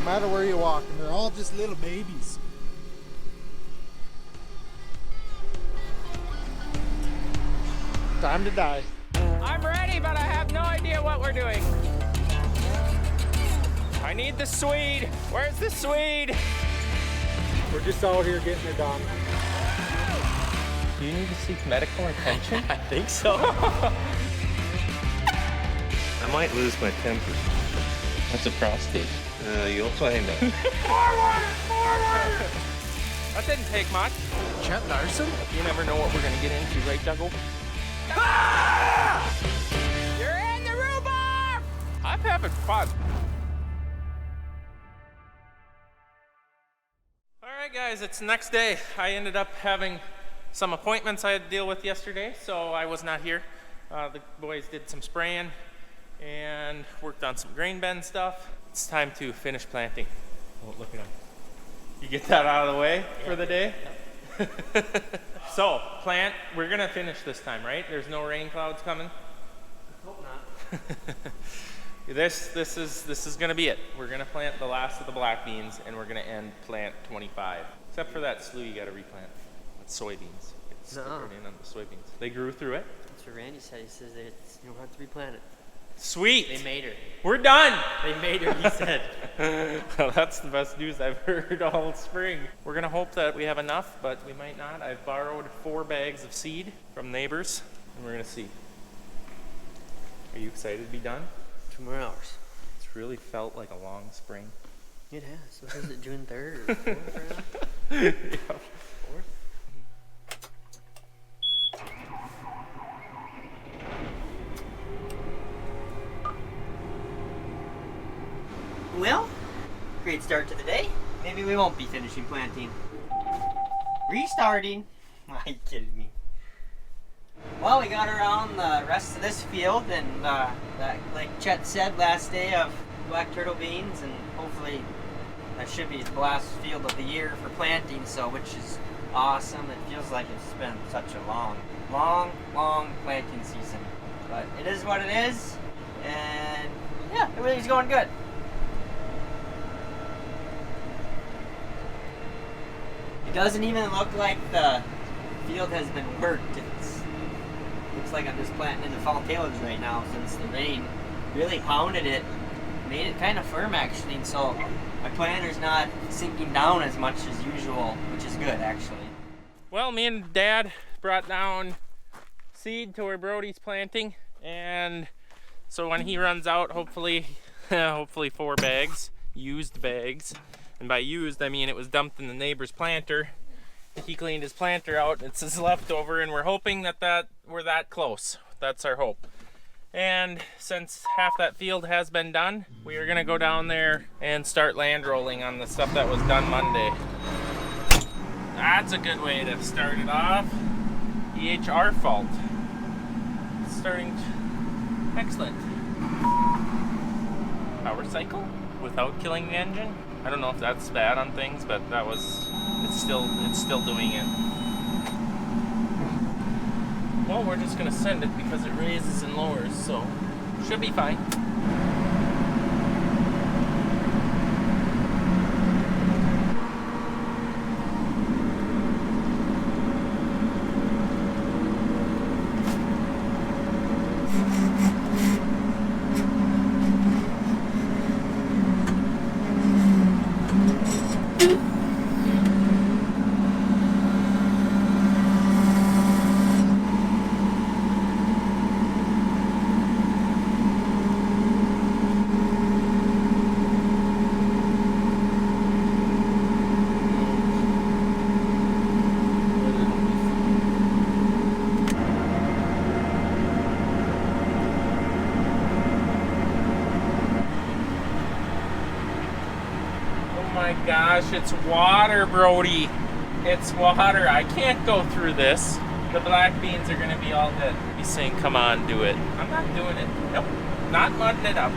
matter where you walk, and they're all just little babies. Time to die. I'm ready, but I have no idea what we're doing. I need the Swede. Where's the Swede? We're just out here getting it done. Do you need to seek medical attention? I think so. I might lose my temper. That's a prostate. You'll find out. Forward! That didn't take much. Larson? You never know what we're gonna get into, right, Dougal? Ah! You're in the rhubarb! I'm having fun. All right, guys, it's the next day. I ended up having some appointments I had to deal with yesterday, so I was not here. The boys did some spraying and worked on some grain bin stuff. It's time to finish planting. Oh, look at him. You get that out of the way for the day? Yep. So, plant, we're gonna finish this time, right? There's no rain clouds coming? I hope not. This is gonna be it. We're gonna plant the last of the black beans and we're gonna end plant 25. Except for that slough you gotta replant. That's soybeans. It's in on the soybeans. They grew through it. That's what Randy said. He says that you don't have to replant it. Sweet. They made her. We're done. They made her, he said. Well, that's the best news I've heard all spring. We're gonna hope that we have enough, but we might not. I've borrowed 4 bags of seed from neighbors, and we're gonna see. Are you excited to be done? 2 more hours. It's really felt like a long spring. It has. What is it, June 3rd or 4th right now? Yeah. 4th? Well, great start to the day. Maybe we won't be finishing planting. Restarting. Are you kidding me? Well, we got around the rest of this field, and like Chet said, last day of black turtle beans, and hopefully that should be the last field of the year for planting, so which is awesome. It feels like it's been such a long planting season. But it is what it is, and yeah, everything's going good. It doesn't even look like the field has been worked. Looks like I'm just planting in the fall tailings right now since the rain really pounded it, made it kind of firm actually, and so my planter's not sinking down as much as usual, which is good actually. Well, me and Dad brought down seed to where Brody's planting, and so when he runs out, hopefully 4 bags, used bags. And by used, I mean it was dumped in the neighbor's planter. He cleaned his planter out, it's his leftover, and we're hoping that we're that close. That's our hope. And since half that field has been done, we are gonna go down there and start land rolling on the stuff that was done Monday. That's a good way to start it off. EHR fault. Excellent. Power cycle without killing the engine. I don't know if that's bad on things, but it's still doing it. Well, we're just gonna send it because it raises and lowers, so should be fine. My gosh, it's water, Brody. It's water. I can't go through this. The black beans are gonna be all good. He's saying, come on, do it. I'm not doing it. Nope, not mudding it up.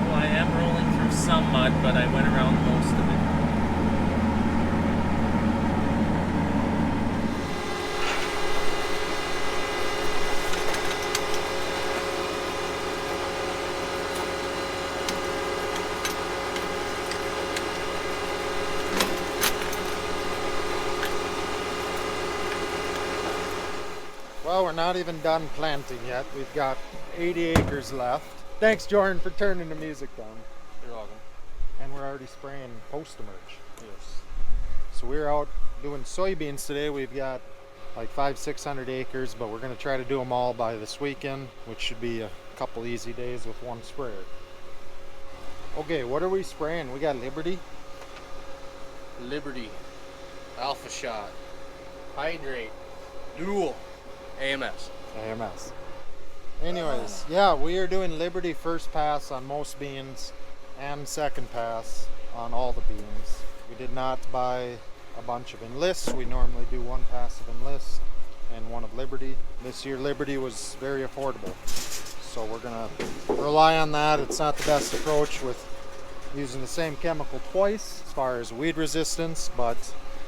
Well, I am rolling through some mud, but I went around most of it. Well, we're not even done planting yet. We've got 80 acres left. Thanks, Jordan, for turning the music down. You're welcome. And we're already spraying post-emerge. Yes. So we're out doing soybeans today. We've got like 500-600 acres, but we're going to try to do them all by this weekend, which should be a couple easy days with one sprayer. Okay, what are we spraying? We got Liberty. Liberty, Alpha Shot, Hydrate, Dual, AMS. AMS. Anyways, yeah, we are doing Liberty first pass on most beans and second pass on all the beans. We did not buy a bunch of enlists. We normally do one pass of enlist and one of Liberty. This year Liberty was very affordable, so we're gonna rely on that. It's not the best approach with using the same chemical twice as far as weed resistance, but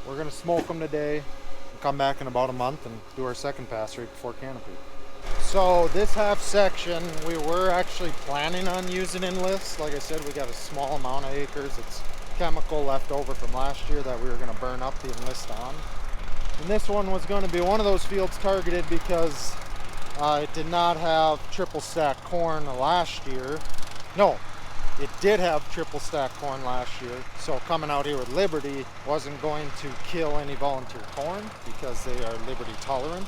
we're gonna smoke them today and come back in about a month and do our second pass right before canopy. So this half section we were actually planning on using enlist. Like I said, we got a small amount of acres. It's chemical left over from last year that we were going to burn up the enlist on. And this one was going to be one of those fields targeted because it did not have triple stack corn last year. No, it did have triple stack corn last year. So coming out here with Liberty wasn't going to kill any volunteer corn because they are Liberty tolerant.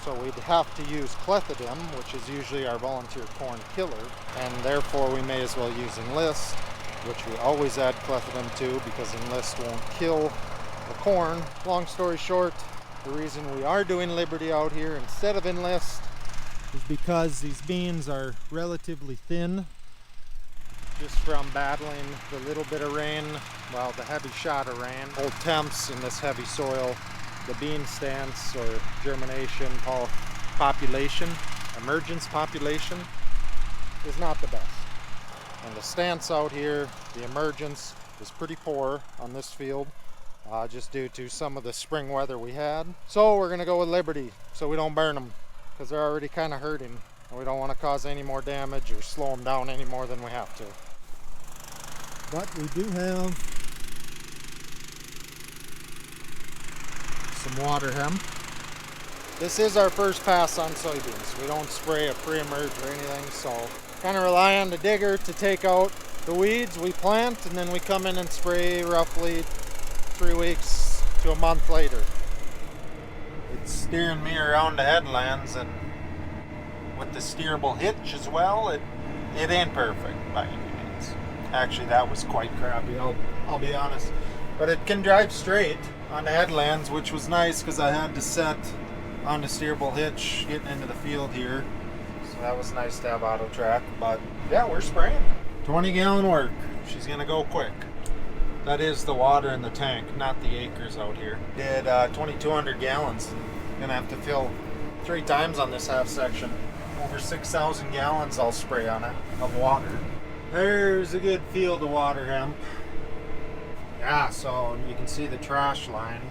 So we'd have to use clethodim, which is usually our volunteer corn killer, and therefore we may as well use enlist, which we always add clethodim to because enlist won't kill the corn. Long story short, the reason we are doing Liberty out here instead of enlist is because these beans are relatively thin, just from battling the little bit of rain, well, the heavy shot of rain, cold temps in this heavy soil. The bean stance or germination population, emergence population is not the best. And the stance out here, the emergence is pretty poor on this field, just due to some of the spring weather we had. So we're gonna go with Liberty so we don't burn them because they're already kind of hurting and we don't want to cause any more damage or slow them down any more than we have to. But we do have some water hemp. This is our first pass on soybeans. We don't spray a pre-emerge or anything, so kind of rely on the digger to take out the weeds we plant, and then we come in and spray roughly 3 weeks to a month later. It's steering me around the headlands, and with the steerable hitch as well, it ain't perfect by any means. Actually, that was quite crappy, I'll be honest. But it can drive straight on the headlands, which was nice because I had to set on the steerable hitch getting into the field here. So that was nice to have auto track. But yeah, we're spraying. 20 gallon work. She's gonna go quick. That is the water in the tank, not the acres out here. Did 2,200 gallons. Gonna have to fill 3 times on this half section. Over 6,000 gallons I'll spray on it of water. There's a good field of water hemp. Yeah, so you can see the trash line.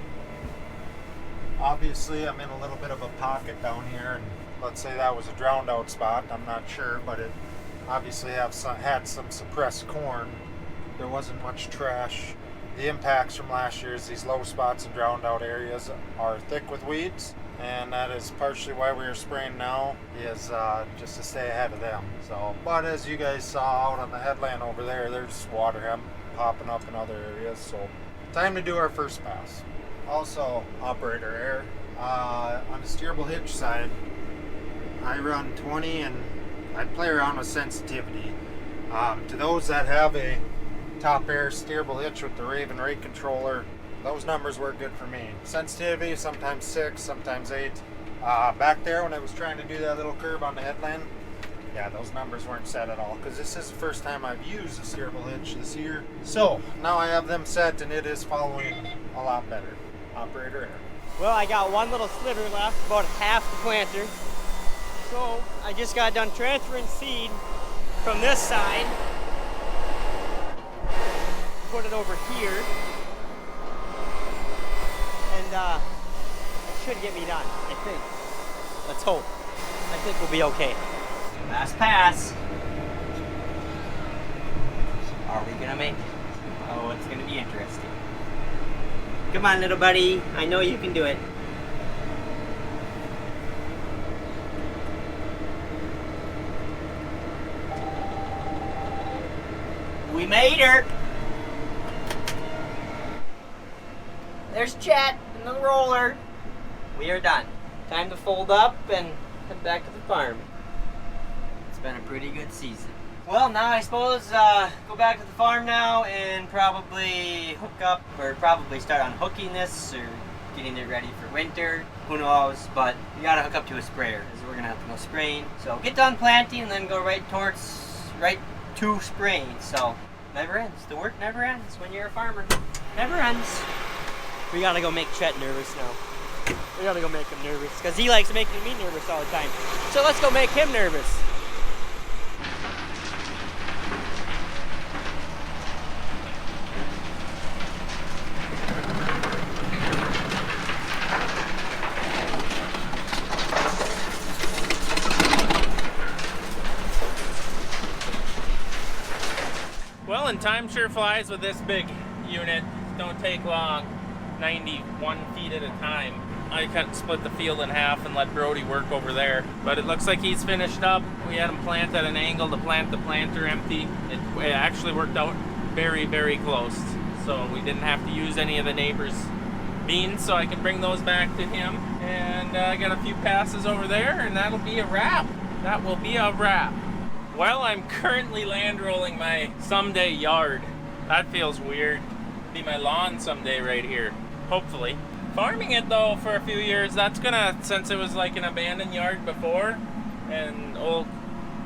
Obviously, I'm in a little bit of a pocket down here, and let's say that was a drowned out spot. I'm not sure, but it obviously had some suppressed corn. There wasn't much trash. The impacts from last year is these low spots and drowned out areas are thick with weeds, and that is partially why we are spraying now, is just to stay ahead of them. So, but as you guys saw out on the headland over there, there's water hemp popping up in other areas, so time to do our first pass. Also, operator error. On the steerable hitch side, I run 20 and I play around with sensitivity. To those that have a top air steerable hitch with the Raven rate controller, those numbers work good for me. Sensitivity, sometimes 6, sometimes 8. Back there when I was trying to do that little curve on the headland, yeah, those numbers weren't set at all because this is the first time I've used a steerable hitch this year. So now I have them set and it is following a lot better. Operator error. Well, I got one little sliver left, about half the planter. So I just got done transferring seed from this side. Put it over here. And it should get me done, I think. Let's hope. I think we'll be okay. Last pass. Are we gonna make it? Oh, it's gonna be interesting. Come on, little buddy. I know you can do it. We made her. There's Chet and the roller. We are done. Time to fold up and head back to the farm. It's been a pretty good season. Well, now I suppose go back to the farm now and probably hook up, or probably start unhooking this or getting it ready for winter. Who knows? But we gotta hook up to a sprayer because we're gonna have to go spraying. So get done planting and then go right to spraying. So never ends. The work never ends when you're a farmer. Never ends. We gotta go make Chet nervous now. We gotta go make him nervous because he likes making me nervous all the time. So let's go make him nervous. Well, and time sure flies with this big unit. Don't take long. 91 feet at a time. I cut split the field in half and let Brody work over there. But it looks like he's finished up. We had him plant at an angle to plant the planter empty. It actually worked out very, very close. So we didn't have to use any of the neighbors' beans, so I can bring those back to him. And I got a few passes over there, and that'll be a wrap. That will be a wrap. Well, I'm currently land rolling my someday yard. That feels weird. Be my lawn someday right here. Hopefully. Farming it though for a few years, that's gonna, since it was like an abandoned yard before, and old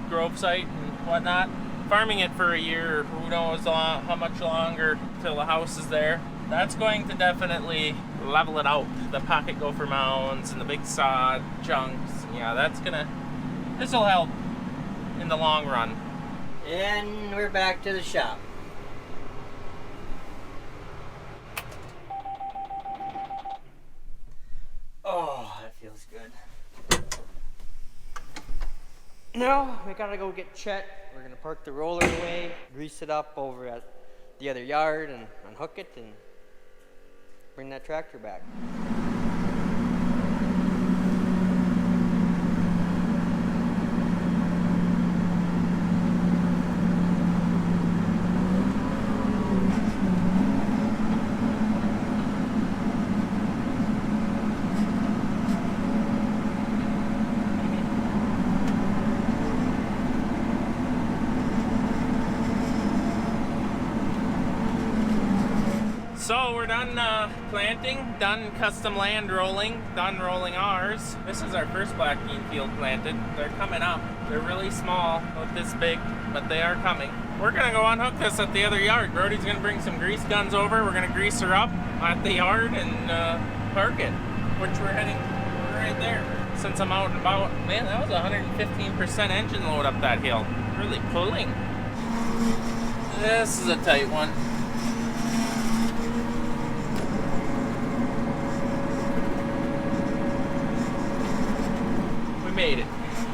grove site and whatnot, farming it for a year, who knows how much longer till the house is there, that's going to definitely level it out. The pocket gopher mounds and the big sod chunks, yeah, this'll help in the long run. And we're back to the shop. Oh, that feels good. Now we gotta go get Chet. We're gonna park the roller away, grease it up over at the other yard and unhook it and bring that tractor back. So we're done planting, done custom land rolling, done rolling ours. This is our first black bean field planted. They're coming up. They're really small, not this big, but they are coming. We're gonna go unhook this at the other yard. Brody's gonna bring some grease guns over. We're gonna grease her up at the yard and park it, which we're heading right there. Since I'm out and about, man, that was 115% engine load up that hill. Really pulling. This is a tight one.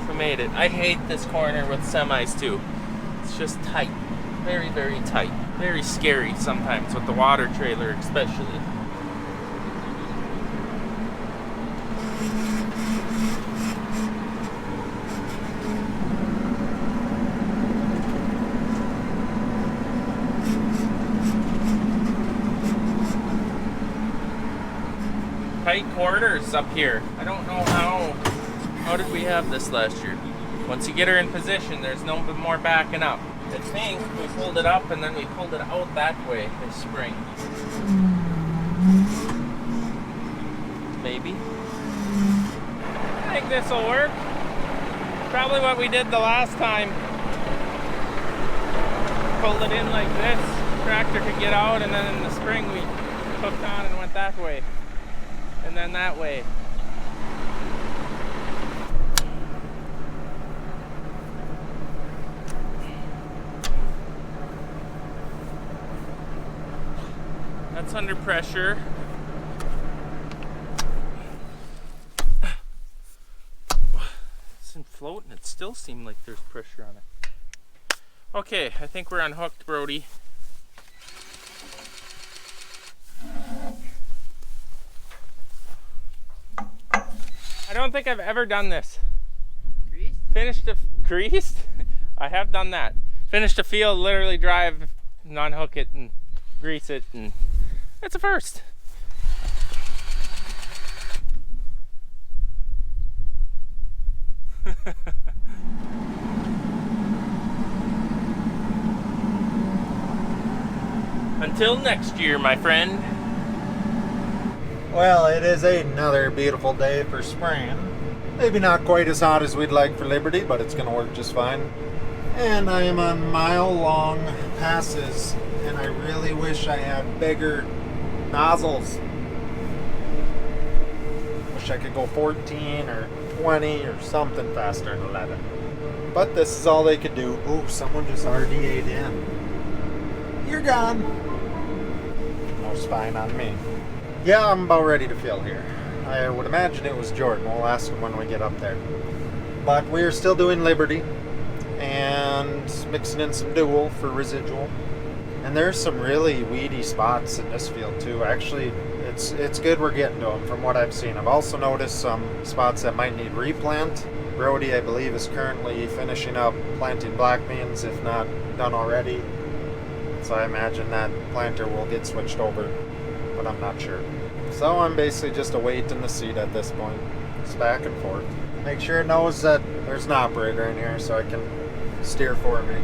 We made it. I hate this corner with semis too. It's just tight. Very, very tight. Very scary sometimes with the water trailer especially. Tight quarters up here. I don't know how did we have this last year? Once you get her in position, there's no more backing up. I think we pulled it up and then we pulled it out that way this spring. Maybe. I think this will work. Probably what we did the last time. Pulled it in like this. Tractor could get out, and then in the spring we hooked on and went that way. And then that way. That's under pressure. It's in floating. It still seemed like there's pressure on it. Okay, I think we're unhooked, Brody. I don't think I've ever done this. Greased? Greased? I have done that. Finished a field, literally drive unhook it and grease it, and it's a first. Until next year, my friend. Well, it is another beautiful day for spring. Maybe not quite as hot as we'd like for Liberty, but it's going to work just fine. And I am on mile-long passes, and I really wish I had bigger nozzles. Wish I could go 14 or 20 or something faster than 11. But this is all they could do. Ooh, someone just RDA'd in. You're gone. No spying on me. Yeah, I'm about ready to fill here. I would imagine it was Jordan. We'll ask him when we get up there. But we're still doing Liberty and mixing in some dual for residual. And there's some really weedy spots in this field too. Actually, it's good we're getting to them from what I've seen. I've also noticed some spots that might need replant. Brody, I believe, is currently finishing up planting black beans, if not done already. So I imagine that planter will get switched over, but I'm not sure. So I'm basically just a weight in the seat at this point. It's back and forth. Make sure it knows that there's an operator in here so I can steer for me.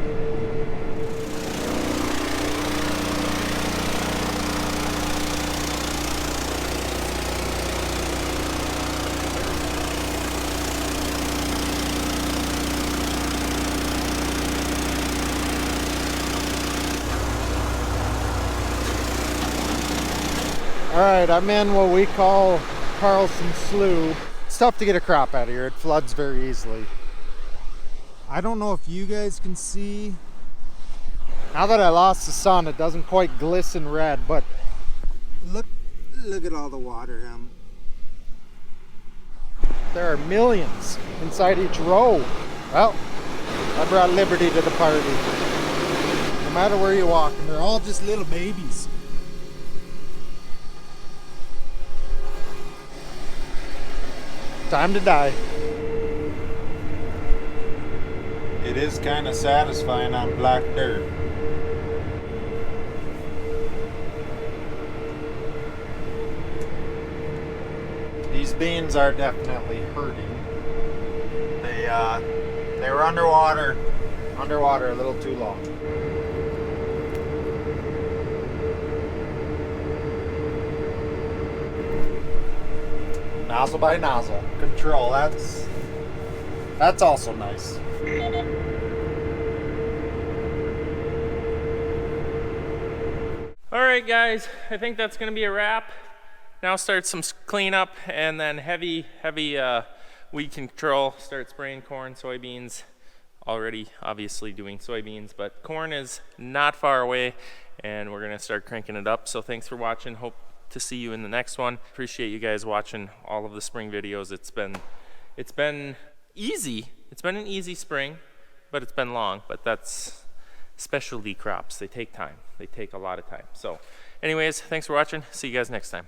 Alright, I'm in what we call Carlson Slough. It's tough to get a crop out of here. It floods very easily. I don't know if you guys can see. Now that I lost the sun, it doesn't quite glisten red, but look at all the water. There are millions inside each row. Well, I brought Liberty to the party. No matter where you walk, and they're all just little babies. Time to die. It is kind of satisfying on black dirt. These beans are definitely hurting. They were underwater a little too long. Nozzle by nozzle control. That's also nice. All right, guys, I think that's gonna be a wrap. Now start some cleanup and then heavy weed control. Start spraying corn, soybeans. Already obviously doing soybeans, but corn is not far away and we're gonna start cranking it up. So thanks for watching. Hope to see you in the next one. Appreciate you guys watching all of the spring videos. It's been easy. It's been an easy spring, but it's been long. But that's specialty crops. They take time. They take a lot of time. So anyways, thanks for watching. See you guys next time.